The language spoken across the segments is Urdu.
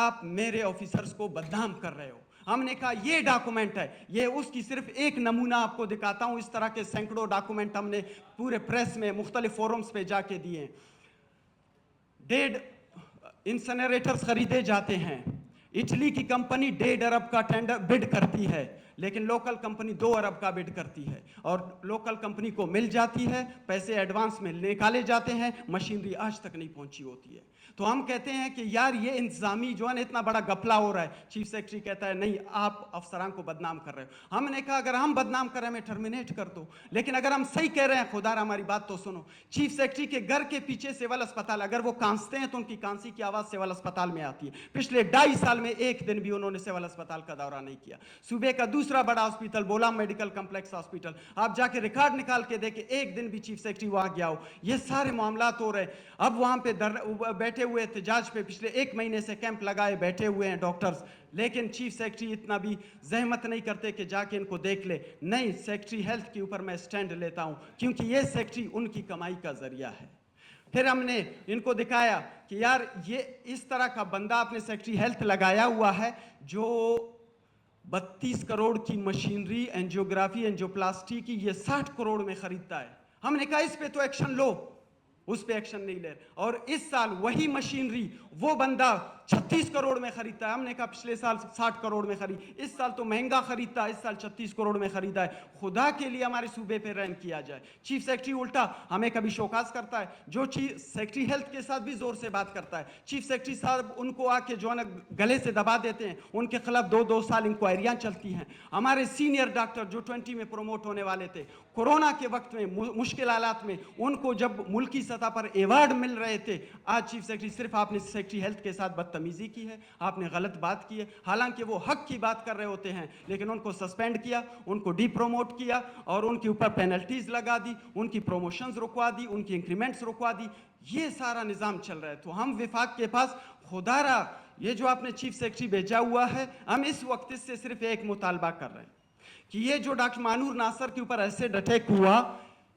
آپ میرے آفیسرز کو بدنام کر رہے ہو. ہم نے کہا یہ ڈاکومنٹ ہے, یہ اس کی صرف ایک نمونہ آپ کو دکھاتا ہوں, اس طرح کے سینکڑوں ڈاکومنٹ ہم نے پورے پریس میں مختلف فورمز پہ جا کے دیے ہیں. 1.5 انسنریٹرز خریدے جاتے ہیں. اٹلی کی کمپنی 1.5 ارب کا ٹینڈر بڈ کرتی ہے, لیکن لوکل کمپنی 2 ارب کا بڈ کرتی ہے, اور لوکل کمپنی کو مل جاتی ہے, پیسے ایڈوانس میں نکالے جاتے ہیں, مشینری آج تک نہیں پہنچی ہوتی ہے. تو ہم کہتے ہیں کہ یار یہ انتظامی جو ہے نا اتنا بڑا گپلا ہو رہا ہے. چیف سیکرٹری کہتا ہے نہیں آپ افسران کو بدنام کر رہے ہو. ہم نے کہا اگر ہم بدنام کر رہے ہیں ہمیں ٹرمینیٹ کر دو, لیکن اگر ہم صحیح کہہ رہے ہیں خدا را ہماری بات تو سنو. چیف سیکرٹری کے گھر کے پیچھے سول اسپتال, اگر وہ کانستے ہیں تو ان کی کانسی کی آواز سول اسپتال میں آتی ہے. پچھلے 2.5 سال میں ایک دن بھی انہوں نے سول اسپتال کا دورہ نہیں کیا. صوبے کا دوسرا بڑا ہاسپٹل بولام میڈیکل کمپلیکس ہاسپٹل, آپ جا کے ریکارڈ نکال کے دیکھیں ایک دن بھی چیف سیکرٹری وہاں گیا ہو. یہ سارے معاملات ہو رہے ہیں. اب وہاں پہ بیٹھے ہوئے احتجاج پہ پچھلے 1 مہینے سے کیمپ لگائے بیٹھے ہوئے ہیں ڈاکٹرز, لیکن چیف سیکرٹری اتنا بھی زحمت نہیں کرتے کہ جا کے ان کو دیکھ لے. نہیں, سیکرٹری ہیلتھ کے اوپر میں سٹینڈ لیتا ہوں, کیونکہ یہ سیکرٹری ان کی کمائی کا ذریعہ ہے. پھر ہم نے ان کو دکھایا کہ یار یہ اس طرح کا بندہ اپنے سیکرٹری ہیلتھ لگایا ہوا ہے جو 32 کروڑ کی مشینری اینجیوگرافی اینجیوپلاسٹی کی یہ 60 کروڑ میں خریدتا ہے. ہم نے کہا اس پہ تو ایکشن لو, اس پہ ایکشن نہیں لے. اور اس سال وہی مشینری وہ بندہ 36 کروڑ میں خریدتا ہے. ہم نے کہا پچھلے سال 60 کروڑ میں خرید, اس سال تو مہنگا خریدتا ہے, اس سال 36 کروڑ میں خریدا ہے. خدا کے لیے ہمارے صوبے پہ رحم کیا جائے. چیف سیکرٹری الٹا ہمیں کبھی شوکاز کرتا ہے, جو چیف سیکرٹری ہیلتھ کے ساتھ بھی زور سے بات کرتا ہے. چیف سیکرٹری صاحب ان کو آ کے جو ہے نا گلے سے دبا دیتے ہیں, ان کے خلاف 2 سال انکوائریاں چلتی ہیں. ہمارے سینئر ڈاکٹر جو 20 میں پروموٹ ہونے والے تھے, کورونا کے وقت میں مشکل حالات میں ان کو جب ملکی سطح پر ایوارڈ مل رہے تھے, آج چیف سیکرٹری صرف آپ نے سیکرٹری ہیلتھ کے ساتھ بدتمیزی کی ہے, آپ نے غلط بات کی ہے. حالانکہ وہ حق کی بات کر رہے ہوتے ہیں, لیکن ان کو سسپینڈ کیا, ان کو ڈی پروموٹ کیا, اور ان کے اوپر پینلٹیز لگا دی, ان کی پروموشنز رکوا دی, ان کی انکریمنٹس رکوا دی. یہ سارا نظام چل رہا ہے. تو ہم وفاق کے پاس خدا را یہ جو آپ نے چیف سیکرٹری بھیجا ہوا ہے, ہم اس وقت سے صرف ایک مطالبہ کر رہے ہیں کہ یہ جو ڈاکٹر مانور ناصر کے اوپر ایسڈ اٹیک ہوا,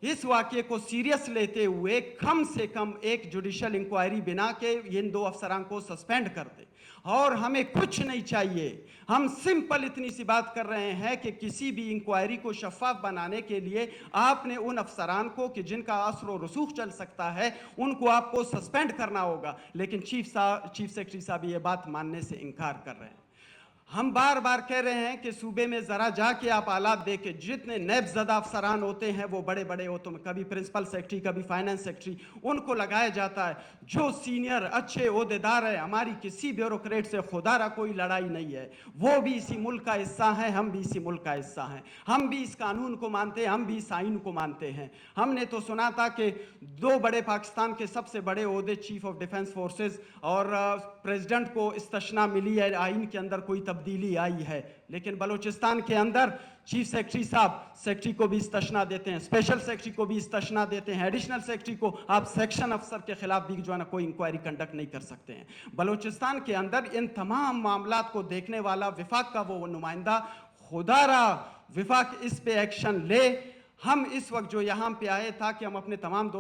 اس واقعے کو سیریس لیتے ہوئے کم سے کم ایک جوڈیشل انکوائری بنا کے ان 2 افسران کو سسپینڈ کر دے. اور ہمیں کچھ نہیں چاہیے, ہم سمپل اتنی سی بات کر رہے ہیں کہ کسی بھی انکوائری کو شفاف بنانے کے لیے آپ نے ان افسران کو کہ جن کا اثر و رسوخ چل سکتا ہے ان کو آپ کو سسپینڈ کرنا ہوگا. لیکن چیف سیکرٹری صاحب یہ بات ماننے سے انکار کر رہے ہیں. ہم بار بار کہہ رہے ہیں کہ صوبے میں ذرا جا کے آپ حالات دیکھیں, جتنے نیب زدہ افسران ہوتے ہیں وہ بڑے بڑے ہوتے ہیں, کبھی پرنسپل سیکرٹری, کبھی فائنانس سیکرٹری, ان کو لگایا جاتا ہے. جو سینئر اچھے عہدیدار ہیں, ہماری کسی بیوروکریٹ سے خدا را کوئی لڑائی نہیں ہے. وہ بھی اسی ملک کا حصہ ہیں, ہم بھی اسی ملک کا حصہ ہیں. ہم بھی اس قانون کو مانتے ہیں, ہم بھی اس آئین کو مانتے ہیں. ہم نے تو سنا تھا کہ 2 بڑے پاکستان کے سب سے بڑے عہدے چیف آف ڈیفنس فورسز اور پریزیڈنٹ کو استثنا ملی ہے, آئین کے اندر کوئی تبدیلی آئی ہے. لیکن بلوچستان کے اندر چیف سیکرٹری صاحب سیکرٹری کو بھی استثنا دیتے ہیں, اسپیشل سیکرٹری کو بھی استثنا دیتے ہیں, ایڈیشنل سیکرٹری کو آپ سیکشن افسر کے خلاف بھی جو ہے نا کوئی انکوائری کنڈکٹ نہیں کر سکتے ہیں. بلوچستان کے اندر ان تمام معاملات کو دیکھنے والا وفاق کا وہ نمائندہ, خدا را وفاق اس پہ ایکشن لے. ہم اس وقت جو یہاں پہ آئے تھا کہ ہم اپنے تمام